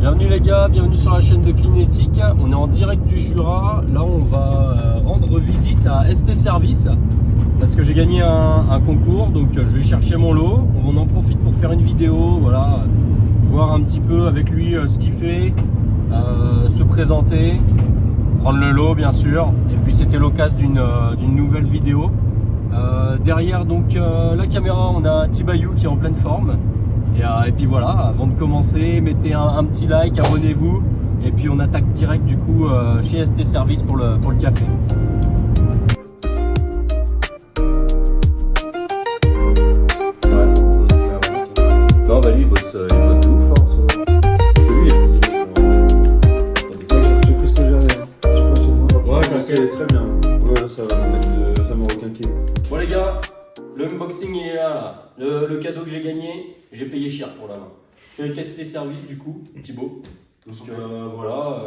Bienvenue les gars, bienvenue sur la chaîne de Cleanetic. On est en direct du Jura. Là on va rendre visite à ST Service parce que j'ai gagné un concours, donc je vais chercher mon lot. On en profite pour faire une vidéo, voilà, voir un petit peu avec lui ce qu'il fait, se présenter, prendre le lot bien sûr. Et puis c'était l'occasion d'une nouvelle vidéo. Derrière donc la caméra, on a Tibayou qui est en pleine forme. Et puis voilà, avant de commencer, mettez un petit like, abonnez-vous. Et puis on attaque direct du coup chez ST Service pour le café. Non bah lui il bosse de ouf hein, lui j'ai pris ce que j'avais. Je sais pas chez moi. Ouais, c'est très bien. Ouais, ça va me mettre de... ça m'a requinqué. Bon les gars, le unboxing il est là. Le cadeau que j'ai gagné, j'ai payé cher pour la main. Je vais tester service du coup, Thibaut. Donc voilà,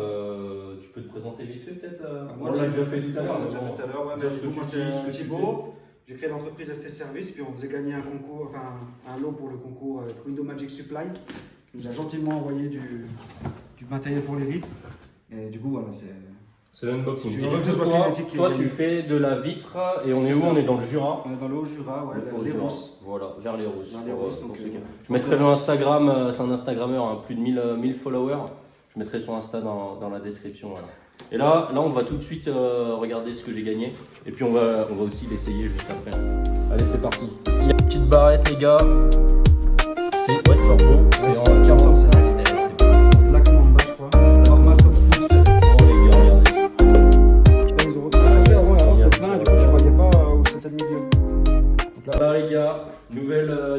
tu peux te présenter vite fait peut-être Moi, on l'a déjà fait tout à l'heure. On l'a déjà fait tout à l'heure, ouais. Dire ce que tu Moi, fais, c'est Thibaut. J'ai créé l'entreprise ST Service, puis on faisait gagner un concours, enfin un lot pour le concours avec Window Magic Supply. Il nous a gentiment envoyé du matériel pour les vitres. Et du coup, voilà, C'est l'unboxing. Je suis heureux que ce soit Cleanetic Toi qui tu gagne. fais de la vitre et on est C'est où? ça. On est dans le Jura. On est dans le Haut-Jura, ouais, Au les Jura. Rousses. Voilà, vers les Rousses. Vers les Rousses, donc, je mettrai le Instagram, c'est un Instagrammeur, hein, plus de 1000 followers. Je mettrai son Insta dans la description. Voilà. Et là, on va tout de suite regarder ce que j'ai gagné. Et puis on va aussi l'essayer juste après. Allez, c'est parti. Il y a une petite barrette, les gars. Ouais, c'est beau. C'est en 45. C'est là qu'on en bas, je crois. Format top full stuff. Oh, les gars, regardez. Je sais pas, les euros. Tu as cherché avant, c'était plein, du coup, tu voyais pas où c'était le milieu. Donc Là, les gars,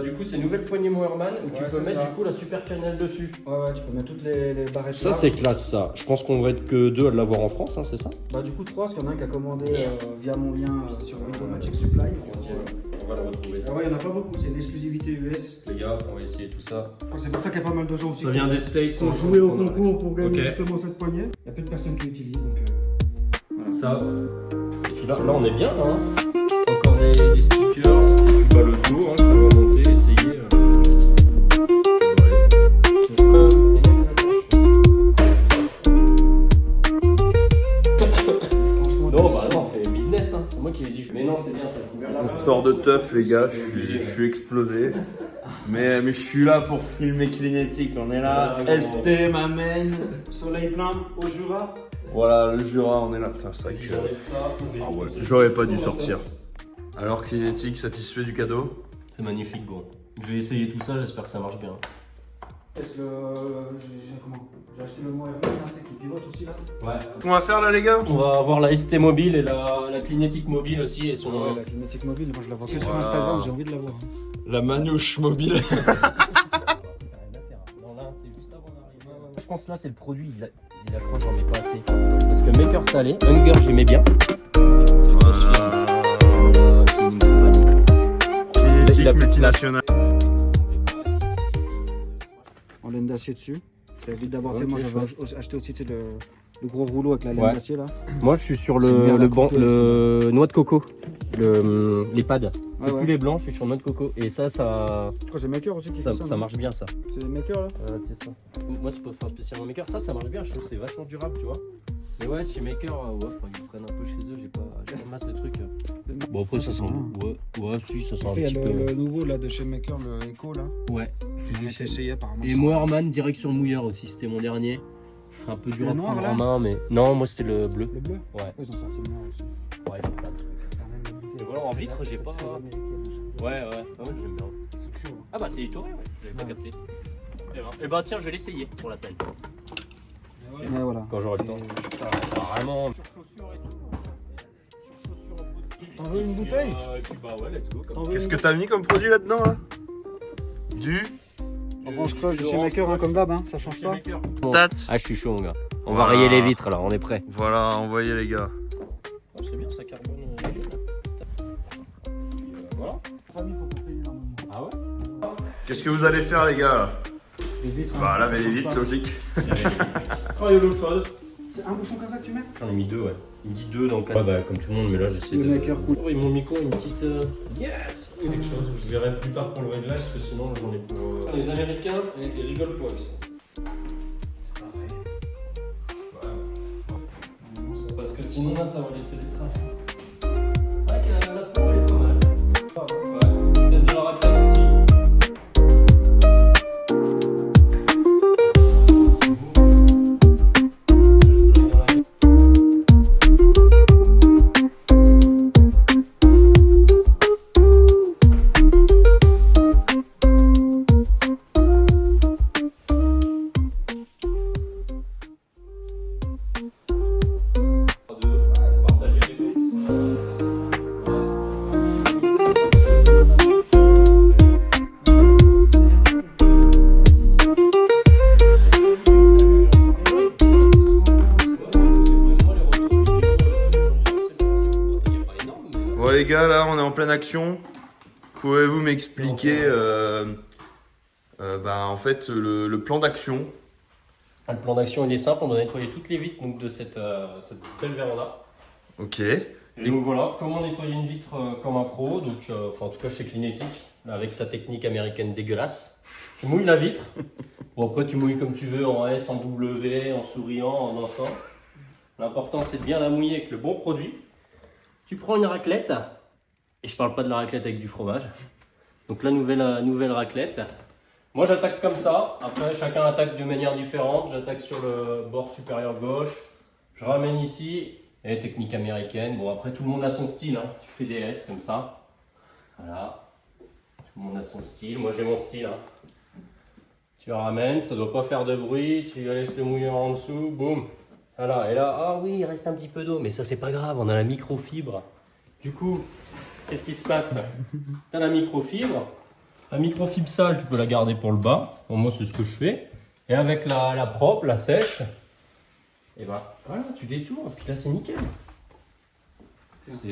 du coup, c'est nouvelle poignée Moerman où tu Ouais, peux c'est mettre ça. du coup la super channel dessus. ouais, tu peux mettre toutes les barrettes. Ça, là. c'est classe, ça. Je pense qu'on va être que deux à l'avoir en France, hein, c'est ça? Bah, du coup, 3, parce qu'il y en a un qui a commandé via mon lien sur Window Magic Supply. On va le retrouver. Ah ouais, il n'y en a pas beaucoup, c'est une exclusivité US. Les gars, on va essayer tout ça. C'est pour ça qu'il y a pas mal de gens aussi Ça vient des States. qui ont joué au concours pour gagner Ok. justement cette poignée. Il y a peu de personnes qui l'utilisent, donc voilà. Ça. Et puis là, on est bien là. Hein. Encore des stickers. Et puis bah, le saut, hein, qu'on va monter, essayer. Non, bah non, on fait business, hein. C'est moi qui l'ai dit. Mais non, c'est bien, ça a couvert la On main. sort de teuf les gars, je Obligé, suis explosé. Mais je suis là pour filmer Cleanetic, on est là. Ouais, ST m'amène. Soleil plein au Jura. Voilà, le Jura, on est là. Putain, c'est vrai Si que. j'enlève ça, Ah ouais, j'aurais pas dû sortir. Alors Cleanetic, satisfait du cadeau? C'est magnifique, gros. Je vais essayer tout ça, j'espère que ça marche bien. Est-ce que j'ai acheté le mot Herman, c'est qui pivote aussi là. Ouais. On va faire là les gars? On va avoir la ST mobile et la Cleanetic mobile aussi et son. Ouais, la Cleanetic mobile, moi je la vois que sur Voilà. Instagram, j'ai envie de la voir. La manouche mobile. Non, là, c'est juste avant d'arriver. Je pense que là, c'est le produit. Il accroche, j'en mets pas assez. Parce que Maker, ça allait. Hunger, j'aimais bien. Cleanetic Il a plus de multinational. En laine d'acier dessus. Ça évite d'avoir, Ok, moi j'avais acheté aussi tu sais, le gros rouleau avec la laine Ouais. d'acier là. Moi, je suis sur C'est bien la coupe, le noix de coco. Les pads. C'est ouais. plus les blancs, je suis sur noix de coco. Et ça Je crois que c'est Maker aussi qui fait ça. ça marche bien, ça. C'est les Maker là. C'est ça. Moi, c'est pas spécialement Maker. Ça marche bien. Je trouve que c'est vachement durable, tu vois. Mais ouais, chez Maker, ouais, ils prennent un peu chez eux. J'ai pas masse de trucs. Bon, après, ça sent. Ouais, si, ça sent un Après, il petit y a peu. le nouveau là de chez Maker, le Echo là. Ouais. J'ai essayé apparemment. Et Moerman direct sur mouilleur aussi, c'était mon dernier. Un peu dur Le à noir, prendre là en main, mais non, moi c'était le bleu. Le bleu. Ouais, Ils ont sorti le noir aussi. ouais, c'est plein de trucs. Et voilà, en vitre, j'ai pas. Très américaine. Ouais, j'aime bien. C'est cool. Ah bah c'est étouré, ouais, j'avais pas capté. Et bah tiens, je vais l'essayer pour la taille. Ouais, voilà. Quand j'aurai le temps. Ça vraiment. Sur chaussures et tout. Sur chaussures en foot. T'en veux une bouteille Et puis bah ouais, let's go. Qu'est-ce que t'as mis comme produit là-dedans là? Du Orange creuse de chez Maker, hein, comme d'hab, hein, ça change pas. tat. Ah, je suis chaud, mon gars. On va Voilà. rayer les vitres là, on est prêt. Voilà, envoyez les gars. Oh, c'est bien, ça carbone léger là. Voilà. Ah ouais? Qu'est-ce que vous allez faire les gars là? Les vitres. Bah hein, laver ça les change vitres, pas. logique. Oh, il y a l'eau chaude. C'est un bouchon comme ça que tu mets? J'en ai mis deux, ouais. Il me dit deux dans le cas. Ouais, bah, comme tout le monde, mais là j'essaie Le de. Maker cool. Oh, ils m'ont mis quoi? Une petite. Yes! Quelque chose. Je verrai plus tard pour le réglages parce que sinon j'en ai pour. Les Américains, ils rigolent pas avec ça. sinon là ça va laisser des traces. C'est vrai que la peau elle est pas mal. Ouais. Test de la raclette, Titi. Bon les gars, là on est en pleine action. Pouvez-vous m'expliquer en fait le plan d'action? Le plan d'action il est simple, on doit nettoyer toutes les vitres donc, de cette belle véranda. Ok. Et donc voilà, comment nettoyer une vitre comme un pro, donc, en tout cas chez Cleanetic, avec sa technique américaine dégueulasse. Tu mouilles la vitre, bon après tu mouilles comme tu veux, en S, en W, en souriant, en dansant. L'important c'est de bien la mouiller avec le bon produit. Tu prends une raclette, et je parle pas de la raclette avec du fromage, donc la nouvelle raclette. Moi j'attaque comme ça, après chacun attaque de manière différente, j'attaque sur le bord supérieur gauche, je ramène ici, et technique américaine, bon après tout le monde a son style, hein. Tu fais des S comme ça, voilà, tout le monde a son style, moi j'ai mon style. Hein. Tu ramènes, ça doit pas faire de bruit, tu laisses le mouilleur en dessous, boum. Voilà, et là, ah oui, il reste un petit peu d'eau, mais ça c'est pas grave, on a la microfibre. Du coup, qu'est-ce qui se passe? Tu as la microfibre sale, tu peux la garder pour le bas. Bon, moi c'est ce que je fais. Et avec la propre, la sèche, et ben voilà, tu détournes, et puis là c'est nickel.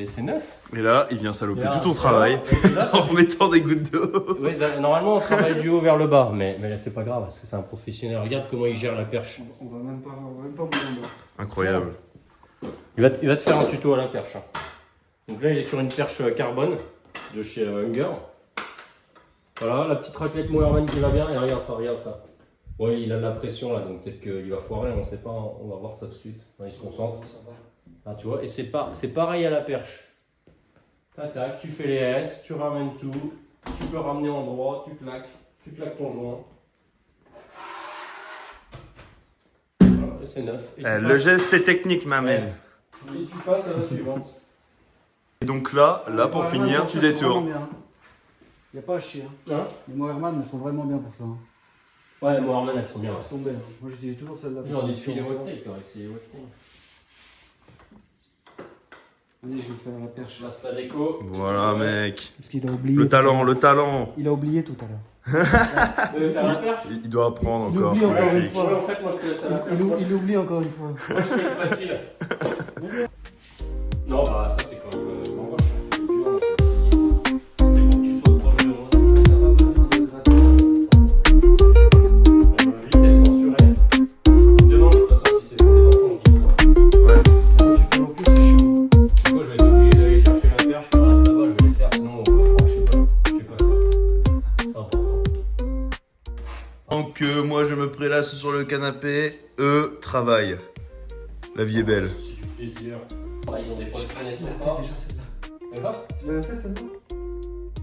C'est neuf. Et là, il vient saloper Là, tout ton travail là, en mettant des gouttes d'eau. oui, normalement on travaille du haut vers le bas, mais là c'est pas grave parce que c'est un professionnel. Regarde comment il gère la perche. On va même pas bouger en bas. Incroyable. Il va te faire un tuto à la perche. Hein. Donc là il est sur une perche carbone de chez Hunger. Voilà, la petite raclette Moerman qui va bien, et regarde ça. Ouais, il a de la pression là, donc peut-être qu'il va foirer, on sait pas, on va voir ça tout de suite. Ouais, il se concentre. Ah, tu vois, et c'est pareil à la perche. Tac, tu fais les S, tu ramènes tout, tu peux ramener en droit, tu claques ton joint. Voilà, c'est neuf. Et Le geste est technique, ma mère. Et tu passes à la suivante. Et donc là pour finir, tu détournes. Il n'y a pas à chier. Hein? Les Moerman, elles sont vraiment bien pour ça. Hein. Ouais, Moerman, elles sont bien. Laisse tomber. Hein. Moi j'utilise toujours celle-là. J'aurais dit de filer Webtape, t'aurais essayé Webtape. Allez, je vais faire la perche. Passe la déco. Voilà, mec. Parce qu'il a oublié. Le talent. Il a oublié tout à l'heure. Tu veux faire la perche? Il doit apprendre Il encore. oublie encore une Magic. fois. Ouais, en fait, moi je te laisse à la perche. Il oublie encore une fois. Moi je fais le facile. Non, bah ça c'est quand même en roche. C'était pour que tu sois proche de moi. T'as pas besoin de gratter. Vitesse censurée. Demain, de toute façon, si c'est pour les enfants, je dis quoi. Ouais. Tu peux en plus, c'est chaud. Du coup, je vais être obligé d'aller chercher la perche, je reste là-bas, je vais les faire, sinon, je sais pas quoi. C'est important. Donc moi je me prélasse sur le canapé, eux travaillent. La vie est belle. Si du plaisir. Ah, ils ont des poils Ah, très si, on forts. a fait déjà celle-là. C'est quoi? Tu l'avais fait celle-là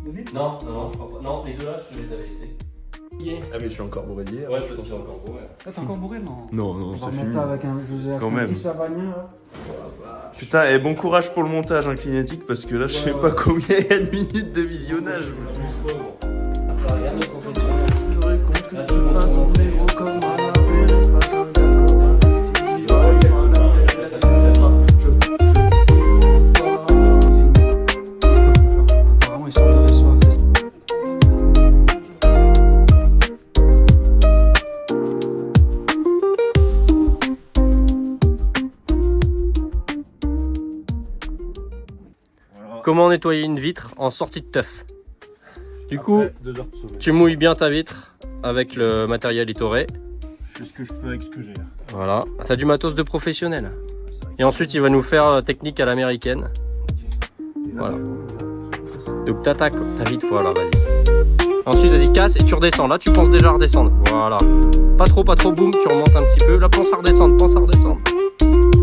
De vite Non, je crois pas. Non, les deux là, je te les avais laissés. Yeah. Ah mais je suis encore bourré d'hier. Ouais, parce qu'il est encore beau, ouais. Ah, t'es encore bourré, non? Non, On va ça remettre fume. ça avec un José Quand même. petit savagnin là. Putain, et bon courage pour le montage hein, Cleanetic parce que là je sais Ouais. pas combien il y a de minutes de visionnage. Plus quoi, bon. Ah, ça regarde le sens de Apparemment, ils sont de reçoir. Comment nettoyer une vitre en sortie de teuf? Du coup, tu mouilles bien ta vitre avec le matériel Itoré. Je fais ce que je peux avec ce que j'ai. Voilà, t'as du matos de professionnel. Et ensuite, il va nous faire la technique à l'américaine. Voilà. Donc t'attaques ta vitre, voilà, vas-y. Ensuite, vas-y, casse et tu redescends. Là, tu penses déjà à redescendre. Voilà. Pas trop, boum, tu remontes un petit peu. Là, pense à redescendre.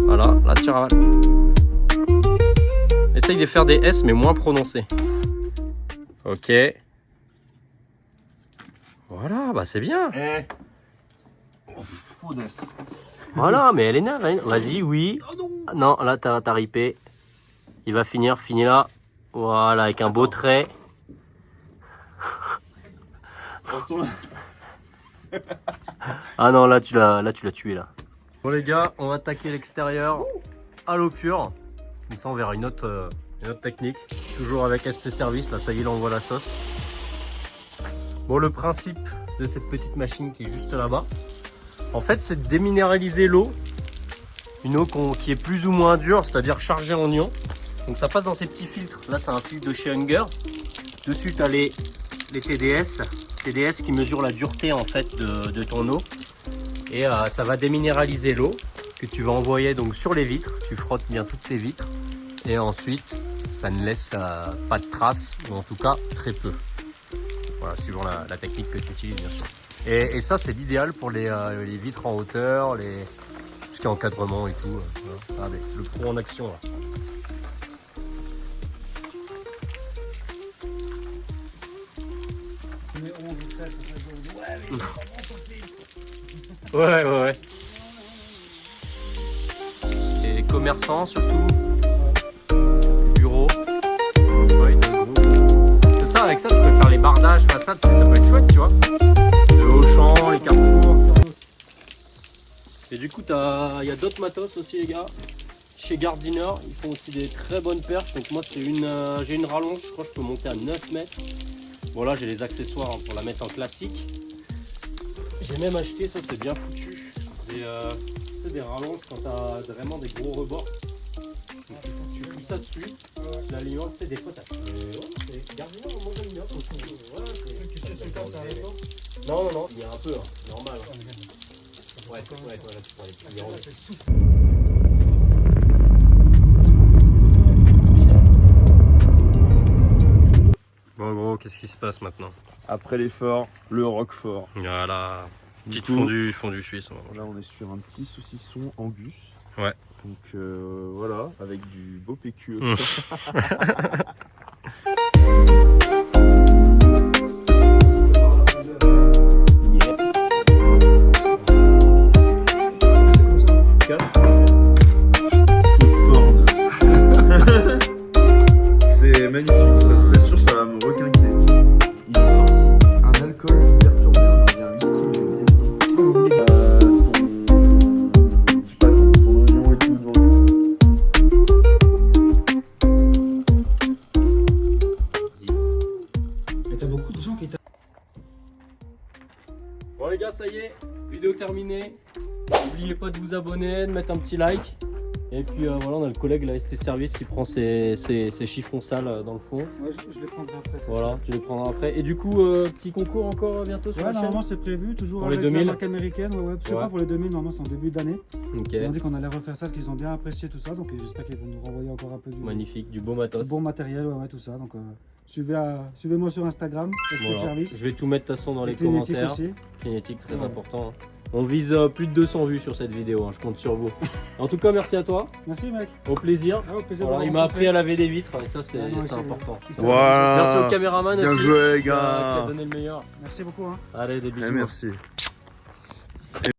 Voilà, là, tu ravales. Essaye de faire des S mais moins prononcés. Ok. Voilà, bah c'est bien. Eh. Foudès. Voilà, mais elle est nave. Vas-y, oui. Non, là, t'as ripé. Il va finir, finis là. Voilà, avec un beau trait. Ah non, là tu l'as tué là. Bon les gars, on va attaquer l'extérieur à l'eau pure. Comme ça, on verra une autre technique. Toujours avec ST Service. Là, ça y est, là, on voit la sauce. Bon, le principe de cette petite machine qui est juste là-bas, en fait, c'est de déminéraliser l'eau. Une eau qui est plus ou moins dure, c'est-à-dire chargée en ions. Donc ça passe dans ces petits filtres. Là, c'est un filtre de chez Hunger. Dessus, tu as les TDS. TDS qui mesure la dureté en fait de ton eau. Et ça va déminéraliser l'eau que tu vas envoyer donc sur les vitres. Tu frottes bien toutes tes vitres. Et ensuite, ça ne laisse pas de traces, ou en tout cas très peu. Voilà, suivant la technique que tu utilises, bien sûr. Et ça, c'est l'idéal pour les vitres en hauteur, tout ce qui est encadrement et tout. Voilà. Regardez, le pro en action là. Ouais. Et les commerçants surtout. Bureaux. Ouais, parce que ça, avec ça, tu peux faire les bardages, façades, ça peut être chouette, tu vois. Le Auchan, les Carrefour. Et du coup, il y a d'autres matos aussi, les gars. Chez Gardiner, ils font aussi des très bonnes perches. Donc moi, j'ai une rallonge, je crois que je peux monter à 9 mètres. Bon là, j'ai les accessoires pour la mettre en classique. J'ai même acheté, ça c'est bien foutu, des rallonges quand tu as vraiment des gros rebords. Donc, tu fous ça dessus, l'alimente, tu sais, des fois tu as... c'est Gardiner, moi j'aime bien. Non, il y a un peu, hein, normal. Hein. Ouais, là tu prends les petits rallonges. Bon gros, qu'est-ce qui se passe maintenant? Après l'effort, le roquefort. Voilà, petite Du coup, fondue suisse. Là, on est sur un petit saucisson Angus. Ouais. Donc voilà, avec du beau PQ. C'est magnifique, ça c'est sûr, ça va me requinquer. Il nous sort un alcool hyper tourbé, on dirait un whisky, mais je sais pas, ton oignon et tout. Et t'as beaucoup de gens qui Bon les gars, ça y est, vidéo terminée. N'oubliez pas de vous abonner, de mettre un petit like. Et puis voilà, on a le collègue la ST Service qui prend ses chiffons sales dans le fond. Ouais, je les prendrai après. Voilà, tu les prendras après. Et du coup, petit concours encore bientôt sur Ouais, la chaîne. normalement c'est prévu, toujours Pour les avec 2000. la marque américaine. Ouais, je sais Ouais. pas pour les 2000, normalement c'est en début d'année. Ok, Ils ont dit qu'on allait refaire ça parce qu'ils ont bien apprécié tout ça, donc j'espère qu'ils vont nous renvoyer encore un peu du magnifique, du beau matos. bon matériel, ouais, tout ça. Donc suivez-moi sur Instagram, ST Voilà. Service. Je vais tout mettre de toute façon dans les Kinétique commentaires. aussi. Kinétique, très Ouais. important. On vise plus de 200 vues sur cette vidéo, hein, je compte sur vous. En tout cas, merci à toi, Merci mec. au plaisir. Ah, au plaisir Voilà, de il vous m'a rencontrer. appris à laver les vitres et ça c'est Ah non, c'est- important. Il s'est- Voilà. Merci au caméraman Bien aussi, joué, les qui a gars. donné le meilleur. Merci beaucoup. Hein. Allez, des bisous. Merci.